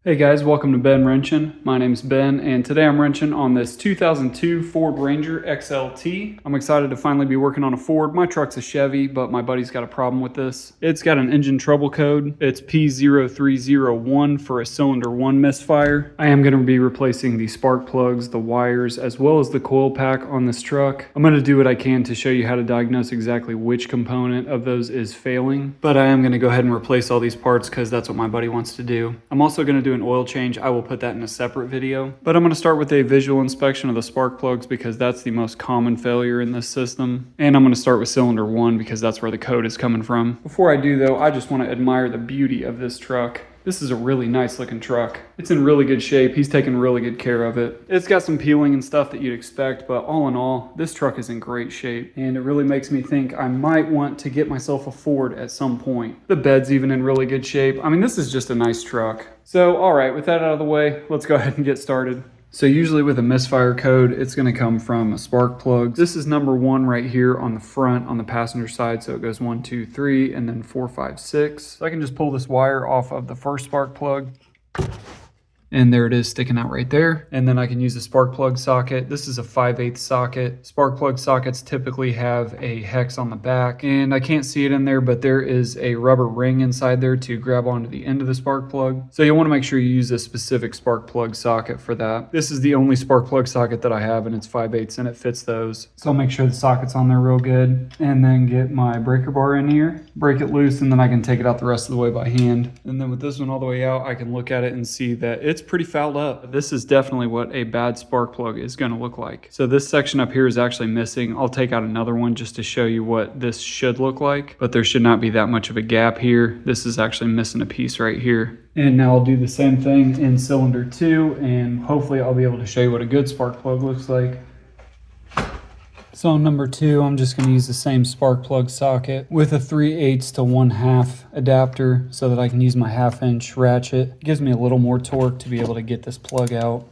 Hey guys, welcome to Ben Wrenching. My name's Ben, and today I'm wrenching on this 2002 Ford Ranger XLT. I'm excited to finally be working on a Ford. My truck's a Chevy, but my buddy's got a problem with this. It's got an engine trouble code. It's P0301 for a cylinder 1 misfire. I am going to be replacing the spark plugs, the wires, as well as the coil pack on this truck. I'm going to do what I can to show you how to diagnose exactly which component of those is failing, but I am going to go ahead and replace all these parts because that's what my buddy wants to do. I'm also going to do an oil change. I will put that in a separate video, but I'm going to start with a visual inspection of the spark plugs because that's the most common failure in this system, and I'm going to start with cylinder 1 because that's where the code is coming from. Before I do though, I just want to admire the beauty of this truck. This is a really nice looking truck. It's in really good shape. He's taken really good care of it. It's got some peeling and stuff that you'd expect, but all in all, this truck is in great shape. And it really makes me think I might want to get myself a Ford at some point. The bed's even in really good shape. I mean, this is just a nice truck. So, all right, with that out of the way, let's go ahead and get started. So usually with a misfire code, it's going to come from a spark plug. This is number 1 right here on the front on the passenger side. So it goes 1, 2, 3, and then 4, 5, 6. So I can just pull this wire off of the first spark plug. And there it is sticking out right there. And then I can use a spark plug socket. This is a 5/8 socket. Spark plug sockets typically have a hex on the back, and I can't see it in there, but there is a rubber ring inside there to grab onto the end of the spark plug. So you'll want to make sure you use a specific spark plug socket for that. This is the only spark plug socket that I have, and it's 5/8 and it fits those. So I'll make sure the socket's on there real good, and then get my breaker bar in here, break it loose, and then I can take it out the rest of the way by hand. And then with this one all the way out, I can look at it and see that it's pretty fouled up. This is definitely what a bad spark plug is going to look like. So this section up here is actually missing. I'll take out another one just to show you what this should look like, but there should not be that much of a gap here. This is actually missing a piece right here. And now I'll do the same thing in cylinder 2, and hopefully I'll be able to show you what a good spark plug looks like. So on number 2, I'm just going to use the same spark plug socket with a 3/8 to 1/2 adapter so that I can use my 1/2-inch ratchet. It gives me a little more torque to be able to get this plug out.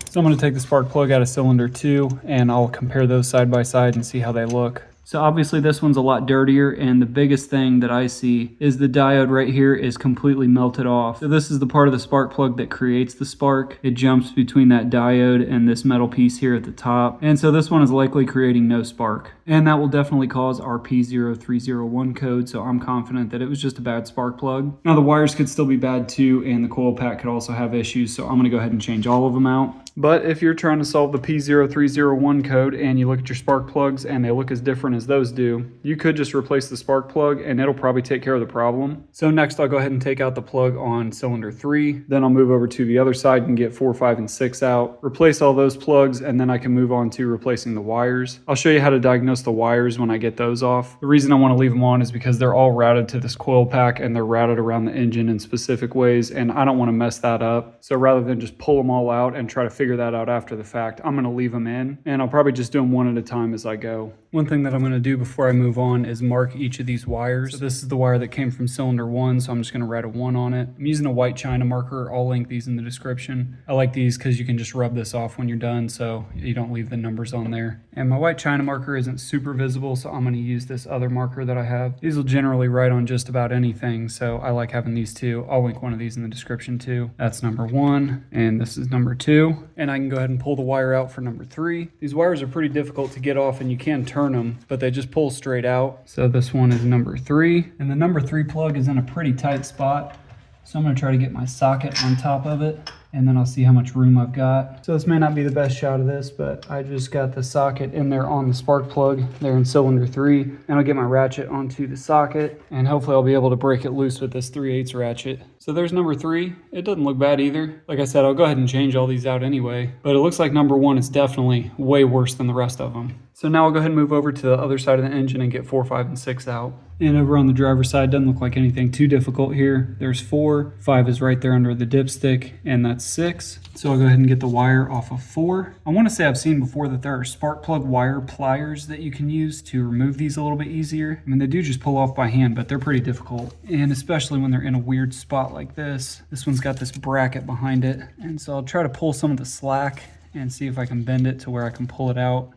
So I'm going to take the spark plug out of cylinder 2 and I'll compare those side by side and see how they look. So obviously this one's a lot dirtier, and the biggest thing that I see is the diode right here is completely melted off. So this is the part of the spark plug that creates the spark. It jumps between that diode and this metal piece here at the top. And so this one is likely creating no spark. And that will definitely cause our P0301 code, so I'm confident that it was just a bad spark plug. Now the wires could still be bad too, and the coil pack could also have issues, so I'm going to go ahead and change all of them out. But if you're trying to solve the P0301 code and you look at your spark plugs and they look as different as those do, you could just replace the spark plug and it'll probably take care of the problem. So next I'll go ahead and take out the plug on cylinder 3. Then I'll move over to the other side and get 4, 5, and 6 out, replace all those plugs, and then I can move on to replacing the wires. I'll show you how to diagnose the wires when I get those off. The reason I want to leave them on is because they're all routed to this coil pack and they're routed around the engine in specific ways, and I don't want to mess that up. So rather than just pull them all out and try to figure that out after the fact, I'm going to leave them in, and I'll probably just do them one at a time as I go. One thing that I'm going to do before I move on is mark each of these wires. So this is the wire that came from cylinder 1, so I'm just going to write a 1 on it. I'm using a white China marker. I'll link these in the description. I like these because you can just rub this off when you're done so you don't leave the numbers on there. And my white China marker isn't super visible, so I'm going to use this other marker that I have. These will generally write on just about anything, so I like having these two. I'll link one of these in the description too. That's number 1, and this is number 2. And I can go ahead and pull the wire out for number 3. These wires are pretty difficult to get off, and you can turn them, but they just pull straight out. So this one is number 3, and the number 3 plug is in a pretty tight spot. So I'm going to try to get my socket on top of it, and then I'll see how much room I've got. So this may not be the best shot of this, but I just got the socket in there on the spark plug there in cylinder 3, and I'll get my ratchet onto the socket, and hopefully I'll be able to break it loose with this 3/8 ratchet. So there's number 3. It doesn't look bad either. Like I said, I'll go ahead and change all these out anyway, but it looks like number 1 is definitely way worse than the rest of them. So now I'll go ahead and move over to the other side of the engine and get 4, 5, and 6 out. And over on the driver's side, doesn't look like anything too difficult here. There's 4, 5 is right there under the dipstick, and that's 6. So I'll go ahead and get the wire off of 4. I want to say I've seen before that there are spark plug wire pliers that you can use to remove these a little bit easier. I mean, they do just pull off by hand, but they're pretty difficult. And especially when they're in a weird spot like this. This one's got this bracket behind it. And so I'll try to pull some of the slack and see if I can bend it to where I can pull it out.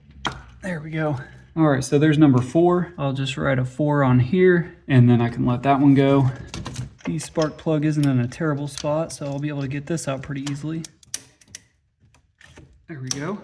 There we go. All right, so there's number 4. I'll just write a 4 on here, and then I can let that one go. The spark plug isn't in a terrible spot, so I'll be able to get this out pretty easily. There we go.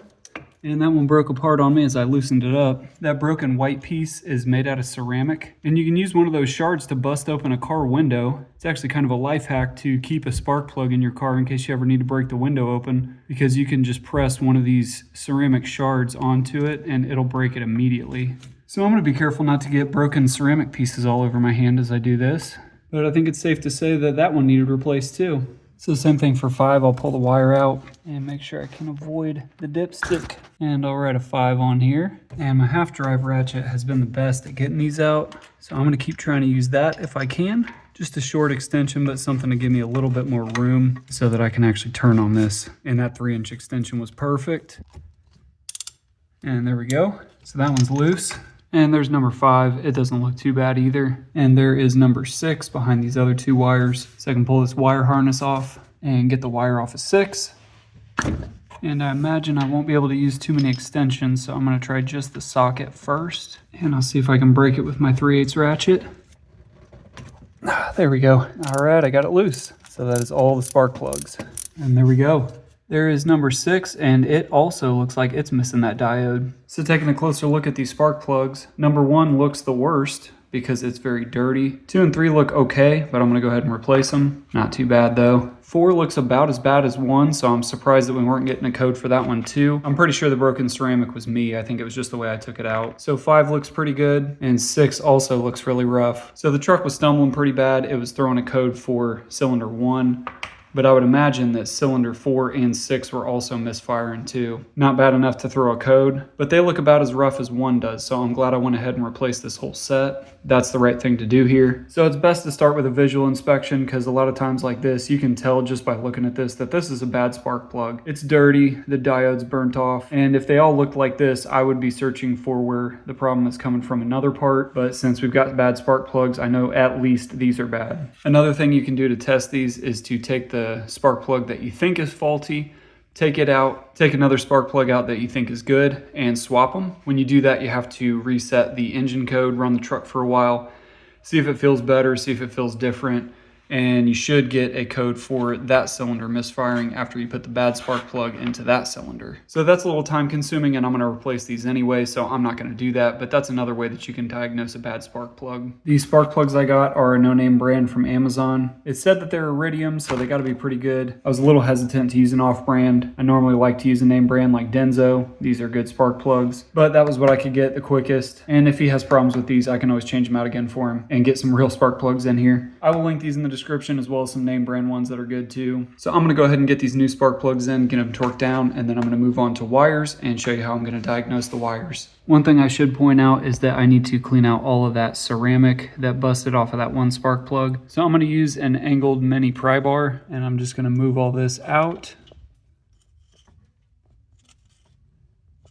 And that one broke apart on me as I loosened it up. That broken white piece is made out of ceramic, and you can use one of those shards to bust open a car window. It's actually kind of a life hack to keep a spark plug in your car in case you ever need to break the window open, because you can just press one of these ceramic shards onto it and it'll break it immediately. So I'm going to be careful not to get broken ceramic pieces all over my hand as I do this, but I think it's safe to say that that one needed replaced too. So same thing for 5, I'll pull the wire out and make sure I can avoid the dipstick. And I'll write a 5 on here. And my half drive ratchet has been the best at getting these out. So I'm gonna keep trying to use that if I can. Just a short extension, but something to give me a little bit more room so that I can actually turn on this. And that 3-inch extension was perfect. And there we go. So that one's loose. And there's number 5, it doesn't look too bad either. And there is number 6 behind these other 2 wires. So I can pull this wire harness off and get the wire off of 6. And I imagine I won't be able to use too many extensions, so I'm gonna try just the socket first. And I'll see if I can break it with my 3/8 ratchet. There we go. All right, I got it loose. So that is all the spark plugs. And there we go. There is number 6, and it also looks like it's missing that diode. So taking a closer look at these spark plugs, number 1 looks the worst because it's very dirty. 2 and 3 look okay, but I'm gonna go ahead and replace them. Not too bad though. 4 looks about as bad as 1, so I'm surprised that we weren't getting a code for that one too. I'm pretty sure the broken ceramic was me. I think it was just the way I took it out. So 5 looks pretty good, and 6 also looks really rough. So the truck was stumbling pretty bad. It was throwing a code for cylinder 1. But I would imagine that cylinder 4 and 6 were also misfiring too. Not bad enough to throw a code, but they look about as rough as 1 does, so I'm glad I went ahead and replaced this whole set. That's the right thing to do here. So it's best to start with a visual inspection, because a lot of times like this, you can tell just by looking at this that this is a bad spark plug. It's dirty, the diode's burnt off, and if they all looked like this, I would be searching for where the problem is coming from another part, but since we've got bad spark plugs, I know at least these are bad. Another thing you can do to test these is to take the spark plug that you think is faulty, take it out, take another spark plug out that you think is good, and swap them. When you do that, you have to reset the engine code, run the truck for a while, see if it feels better, see if it feels different, and you should get a code for that cylinder misfiring after you put the bad spark plug into that cylinder. So that's a little time consuming, and I'm gonna replace these anyway, so I'm not gonna do that, but that's another way that you can diagnose a bad spark plug. These spark plugs I got are a no-name brand from Amazon. It said that they're iridium, so they gotta be pretty good. I was a little hesitant to use an off-brand. I normally like to use a name brand like Denso. These are good spark plugs, but that was what I could get the quickest. And if he has problems with these, I can always change them out again for him and get some real spark plugs in here. I will link these in the description, as well as some name brand ones that are good too. So I'm gonna go ahead and get these new spark plugs in, get them torqued down, and then I'm gonna move on to wires and show you how I'm gonna diagnose the wires. One thing I should point out is that I need to clean out all of that ceramic that busted off of that one spark plug. So I'm gonna use an angled mini pry bar, and I'm just gonna move all this out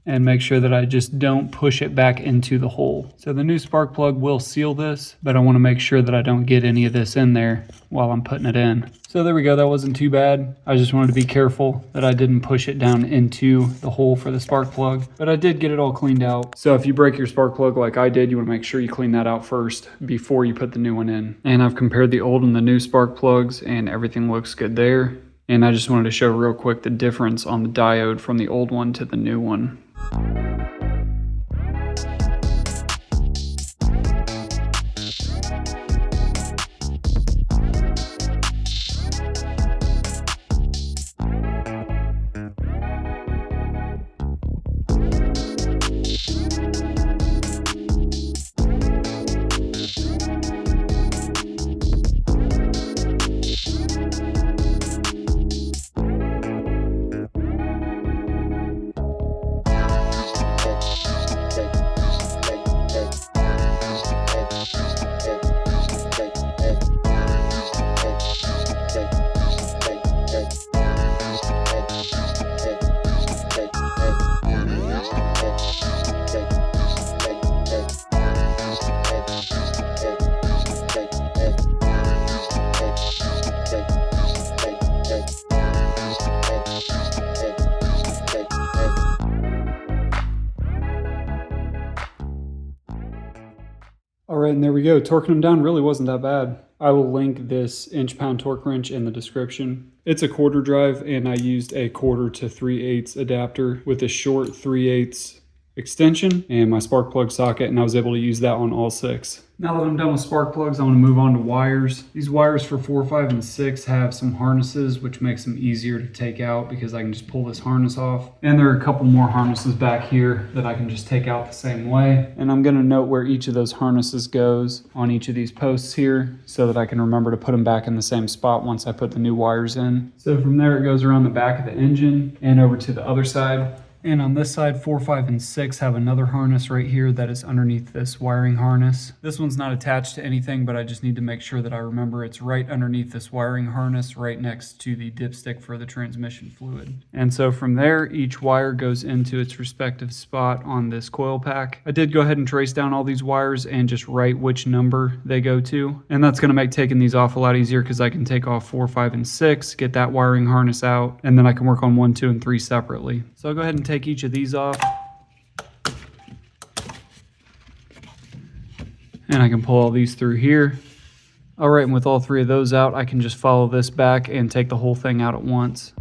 and make sure that I just don't push it back into the hole. So the new spark plug will seal this, but I want to make sure that I don't get any of this in there while I'm putting it in. So there we go, that wasn't too bad. I just wanted to be careful that I didn't push it down into the hole for the spark plug, but I did get it all cleaned out. So if you break your spark plug like I did, you want to make sure you clean that out first before you put the new one in. And I've compared the old and the new spark plugs, and everything looks good there. And I just wanted to show real quick the difference on the diode from the old one to the new one. right, and there we go. Torquing them down really wasn't that bad. I will link this inch-pound torque wrench in the description. It's a quarter drive, and I used a 1/4 to 3/8 adapter with a short 3/8 extension and my spark plug socket, and I was able to use that on all 6. Now that I'm done with spark plugs, I want to move on to wires. These wires for 4, 5, and 6 have some harnesses, which makes them easier to take out because I can just pull this harness off. And there are a couple more harnesses back here that I can just take out the same way. And I'm going to note where each of those harnesses goes on each of these posts here so that I can remember to put them back in the same spot once I put the new wires in. So from there it goes around the back of the engine and over to the other side. And on this side, 4, 5, and 6 have another harness right here that is underneath this wiring harness. This one's not attached to anything, but I just need to make sure that I remember it's right underneath this wiring harness, right next to the dipstick for the transmission fluid. And so from there, each wire goes into its respective spot on this coil pack. I did go ahead and trace down all these wires and just write which number they go to. And that's gonna make taking these off a lot easier because I can take off 4, 5, and 6, get that wiring harness out, and then I can work on 1, 2, and 3 separately. So I'll go ahead and take each of these off. And I can pull all these through here. All right, and with all 3 of those out, I can just follow this back and take the whole thing out at once.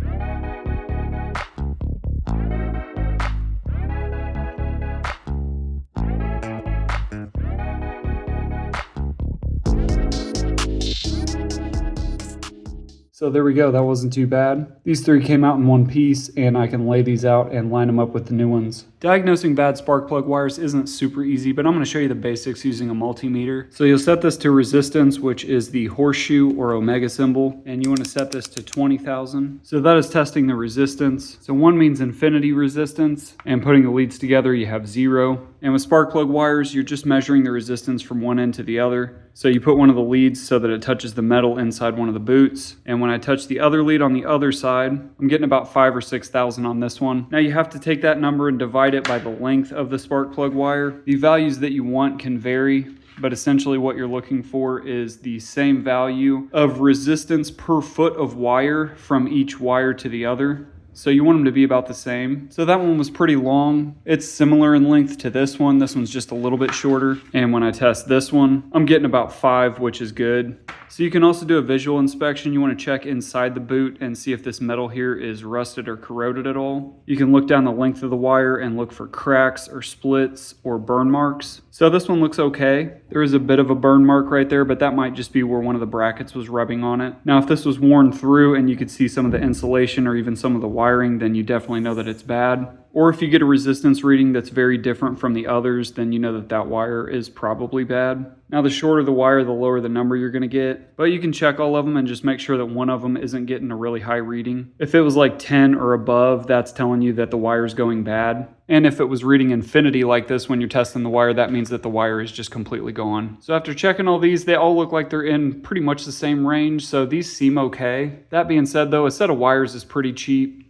So there we go, that wasn't too bad. These 3 came out in one piece, and I can lay these out and line them up with the new ones. Diagnosing bad spark plug wires isn't super easy, but I'm going to show you the basics using a multimeter. So you'll set this to resistance, which is the horseshoe or omega symbol, and you want to set this to 20,000. So that is testing the resistance. So 1 means infinity resistance, and putting the leads together you have 0. And with spark plug wires, you're just measuring the resistance from one end to the other. So you put one of the leads so that it touches the metal inside one of the boots. And when I touch the other lead on the other side, I'm getting about 5,000 or 6,000 on this one. Now you have to take that number and divide it by the length of the spark plug wire. The values that you want can vary, but essentially what you're looking for is the same value of resistance per foot of wire from each wire to the other. So you want them to be about the same. So that one was pretty long. It's similar in length to this one. This one's just a little bit shorter. And when I test this one, I'm getting about 5, which is good. So you can also do a visual inspection. You want to check inside the boot and see if this metal here is rusted or corroded at all. You can look down the length of the wire and look for cracks or splits or burn marks. So this one looks okay. There is a bit of a burn mark right there, but that might just be where one of the brackets was rubbing on it. Now, if this was worn through and you could see some of the insulation or even some of the wiring, then you definitely know that it's bad. Or if you get a resistance reading that's very different from the others, then you know that that wire is probably bad. Now, the shorter the wire, the lower the number you're going to get. But you can check all of them and just make sure that one of them isn't getting a really high reading. If it was like 10 or above, that's telling you that the wire's going bad. And if it was reading infinity like this when you're testing the wire, that means that the wire is just completely gone. So after checking all these, they all look like they're in pretty much the same range. So these seem okay. That being said, though, a set of wires is pretty cheap.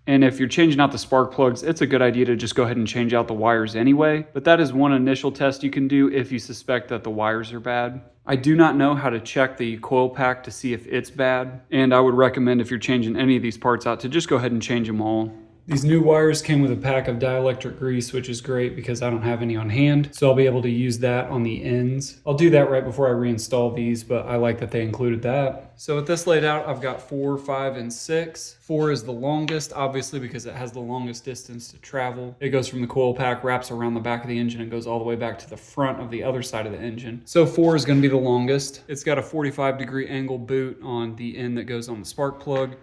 And if you're changing out the spark plugs, it's a good idea to just go ahead and change out the wires anyway. But that is one initial test you can do if you suspect that the wires are bad. I do not know how to check the coil pack to see if it's bad. And I would recommend if you're changing any of these parts out to just go ahead and change them all. These new wires came with a pack of dielectric grease, which is great because I don't have any on hand. So I'll be able to use that on the ends. I'll do that right before I reinstall these, but I like that they included that. So with this laid out, I've got 4, 5, and 6. 4 is the longest, obviously, because it has the longest distance to travel. It goes from the coil pack, wraps around the back of the engine, and goes all the way back to the front of the other side of the engine. So 4 is going to be the longest. It's got a 45-degree angle boot on the end that goes on the spark plug,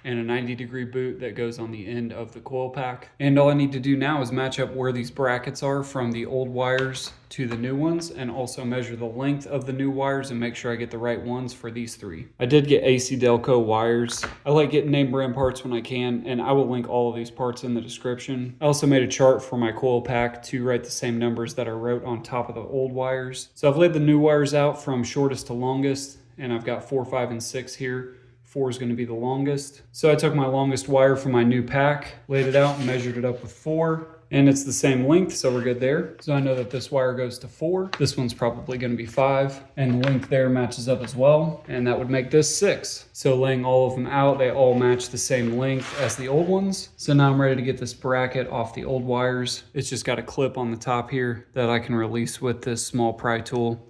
and a 90-degree boot that goes on the end of the coil pack. And all I need to do now is match up where these brackets are from the old wires to the new ones, and also measure the length of the new wires and make sure I get the right ones for these 3. I did get AC Delco wires. I like getting name brand parts when I can, and I will link all of these parts in the description. I also made a chart for my coil pack to write the same numbers that I wrote on top of the old wires. So I've laid the new wires out from shortest to longest, and I've got 4, 5, and 6 here. 4 is going to be the longest. So I took my longest wire from my new pack, laid it out and measured it up with 4. and it's the same length, so we're good there. So I know that this wire goes to 4. This one's probably going to be 5, and the length there matches up as well, and that would make this 6. So laying all of them out, they all match the same length as the old ones. So now I'm ready to get this bracket off the old wires. It's just got a clip on the top here that I can release with this small pry tool.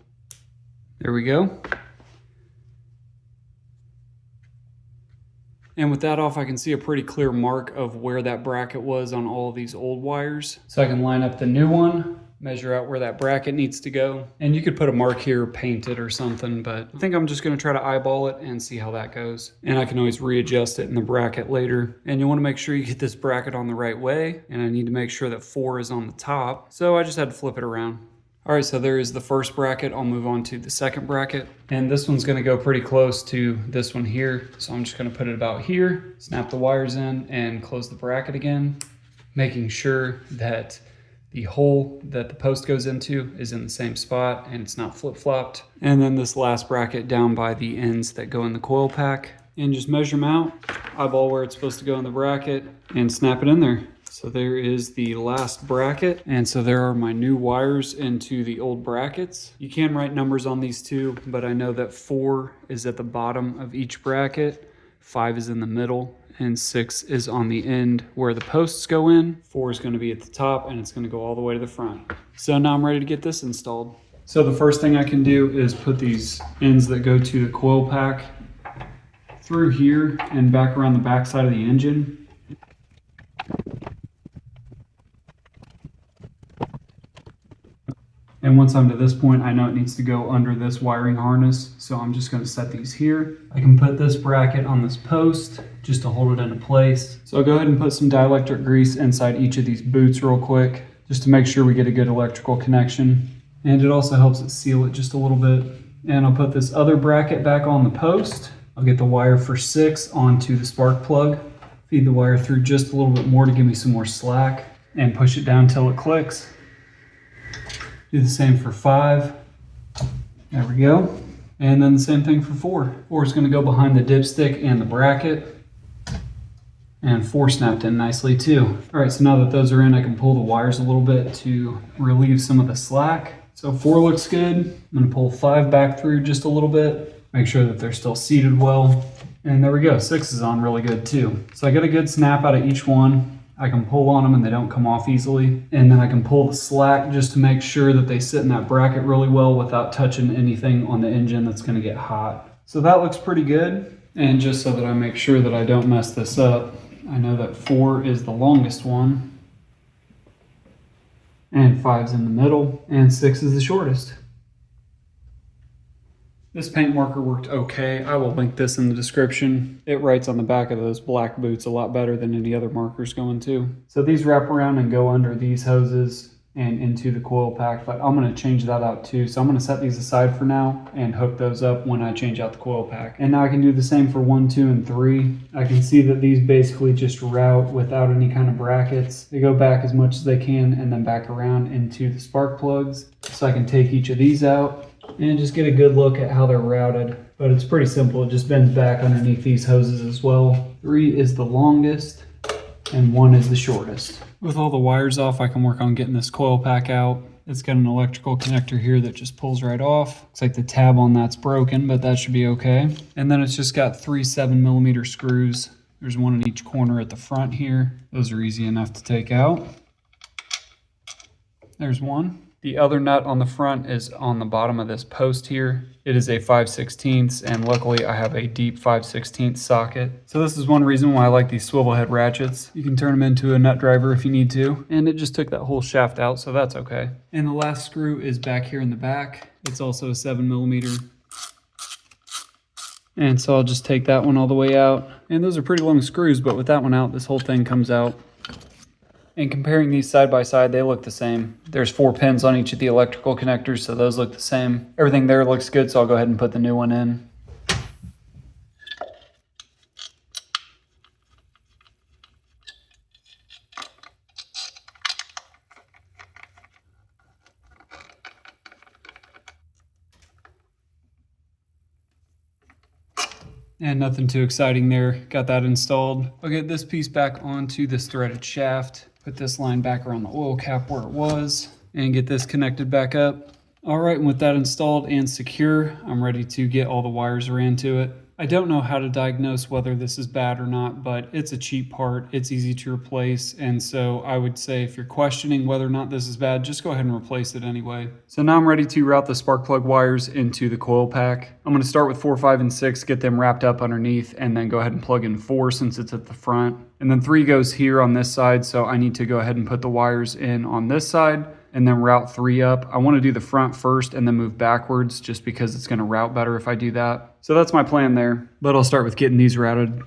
There we go. And with that off, I can see a pretty clear mark of where that bracket was on all of these old wires. So I can line up the new one, measure out where that bracket needs to go. And you could put a mark here, paint it or something, but I think I'm just gonna try to eyeball it and see how that goes. And I can always readjust it in the bracket later. And you wanna make sure you get this bracket on the right way. And I need to make sure that 4 is on the top. So I just had to flip it around. All right, so there is the first bracket. I'll move on to the second bracket. And this one's gonna go pretty close to this one here. So I'm just gonna put it about here, snap the wires in and close the bracket again, making sure that the hole that the post goes into is in the same spot and it's not flip-flopped. And then this last bracket down by the ends that go in the coil pack. And just measure them out, eyeball where it's supposed to go in the bracket and snap it in there. So there is the last bracket. And so there are my new wires into the old brackets. You can write numbers on these two, but I know that 4 is at the bottom of each bracket, 5 is in the middle, and 6 is on the end where the posts go in. 4 is going to be at the top and it's going to go all the way to the front. So now I'm ready to get this installed. So the first thing I can do is put these ends that go to the coil pack through here and back around the back side of the engine. And once I'm to this point, I know it needs to go under this wiring harness. So I'm just going to set these here. I can put this bracket on this post just to hold it into place. So I'll go ahead and put some dielectric grease inside each of these boots real quick, just to make sure we get a good electrical connection. And it also helps it seal it just a little bit. And I'll put this other bracket back on the post. I'll get the wire for 6 onto the spark plug, feed the wire through just a little bit more to give me some more slack, and push it down till it clicks. Do the same for 5. There we go. And then the same thing for 4. 4 is going to go behind the dipstick and the bracket. And 4 snapped in nicely too. All right, so now that those are in, I can pull the wires a little bit to relieve some of the slack. So 4 looks good. I'm going to pull 5 back through just a little bit. Make sure that they're still seated well. And there we go. 6 is on really good too. So I get a good snap out of each one. I can pull on them and they don't come off easily. And then I can pull the slack just to make sure that they sit in that bracket really well without touching anything on the engine that's going to get hot. So that looks pretty good. And just so that I make sure that I don't mess this up, I know that 4 is the longest one, and 5's in the middle, and 6 is the shortest. This paint marker worked okay. I will link this in the description. It writes on the back of those black boots a lot better than any other markers going to. So these wrap around and go under these hoses and into the coil pack, but I'm going to change that out too. So I'm going to set these aside for now and hook those up when I change out the coil pack. And now I can do the same for 1, 2, and 3. I can see that these basically just route without any kind of brackets. They go back as much as they can and then back around into the spark plugs. So I can take each of these out and just get a good look at how they're routed. But it's pretty simple. It just bends back underneath these hoses as well. 3 is the longest and 1 is the shortest. With all the wires off, I can work on getting this coil pack out. It's got an electrical connector here that just pulls right off. Looks like the tab on that's broken, but that should be okay. And then it's just got 3 7mm screws. There's one in each corner at the front here. Those are easy enough to take out. There's one. The other nut on the front is on the bottom of this post here. It is a 5/16, and luckily I have a deep 5/16 socket. So this is one reason why I like these swivel head ratchets. You can turn them into a nut driver if you need to. And it just took that whole shaft out, so that's okay. And the last screw is back here in the back. It's also a 7mm. And so I'll just take that one all the way out. And those are pretty long screws, but with that one out, this whole thing comes out. And comparing these side by side, they look the same. There's 4 pins on each of the electrical connectors, so those look the same. Everything there looks good, so I'll go ahead and put the new one in. And nothing too exciting there. Got that installed. I'll get this piece back onto this threaded shaft. Put this line back around the oil cap where it was and get this connected back up. All right, and with that installed and secure, I'm ready to get all the wires ran to it. I don't know how to diagnose whether this is bad or not, but it's a cheap part, it's easy to replace, and so I would say if you're questioning whether or not this is bad, just go ahead and replace it anyway. So now I'm ready to route the spark plug wires into the coil pack. I'm going to start with 4, 5, and 6, get them wrapped up underneath, and then go ahead and plug in 4 since it's at the front. And then 3 goes here on this side, so I need to go ahead and put the wires in on this side, and then route 3 up. I want to do the front first and then move backwards just because it's going to route better if I do that. So that's my plan there, but I'll start with getting these routed.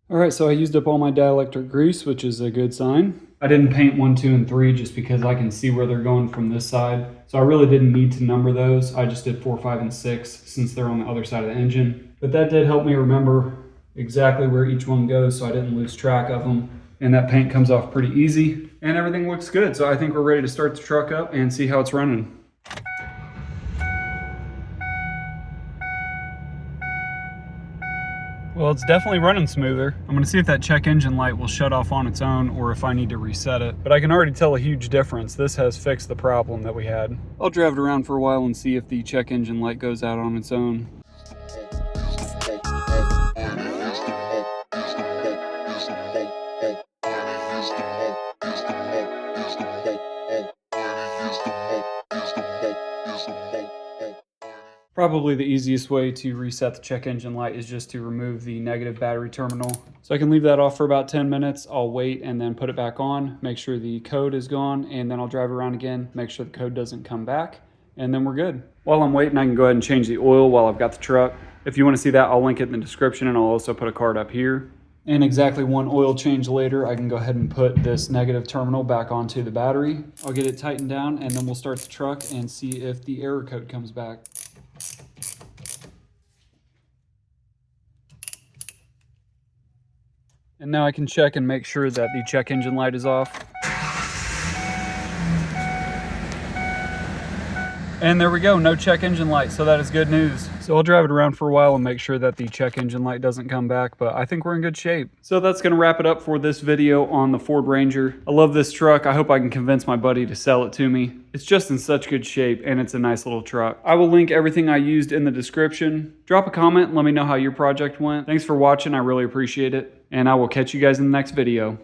All right, so I used up all my dielectric grease, which is a good sign. I didn't paint 1, 2, and 3 just because I can see where they're going from this side. So I really didn't need to number those. I just did 4, 5, and 6 since they're on the other side of the engine. But that did help me remember exactly where each one goes so I didn't lose track of them. And that paint comes off pretty easy and everything looks good. So I think we're ready to start the truck up and see how it's running. Well, it's definitely running smoother. I'm gonna see if that check engine light will shut off on its own or if I need to reset it. But I can already tell a huge difference. This has fixed the problem that we had. I'll drive it around for a while and see if the check engine light goes out on its own. Probably the easiest way to reset the check engine light is just to remove the negative battery terminal. So I can leave that off for about 10 minutes. I'll wait and then put it back on, make sure the code is gone, and then I'll drive around again, make sure the code doesn't come back, and then we're good. While I'm waiting, I can go ahead and change the oil while I've got the truck. If you want to see that, I'll link it in the description, and I'll also put a card up here. And exactly 1 oil change later, I can go ahead and put this negative terminal back onto the battery. I'll get it tightened down, and then we'll start the truck and see if the error code comes back. And now I can check and make sure that the check engine light is off. And there we go, no check engine light, so that is good news. So I'll drive it around for a while and make sure that the check engine light doesn't come back, but I think we're in good shape. So that's gonna wrap it up for this video on the Ford Ranger. I love this truck. I hope I can convince my buddy to sell it to me. It's just in such good shape and it's a nice little truck. I will link everything I used in the description. Drop a comment and let me know how your project went. Thanks for watching, I really appreciate it. And I will catch you guys in the next video.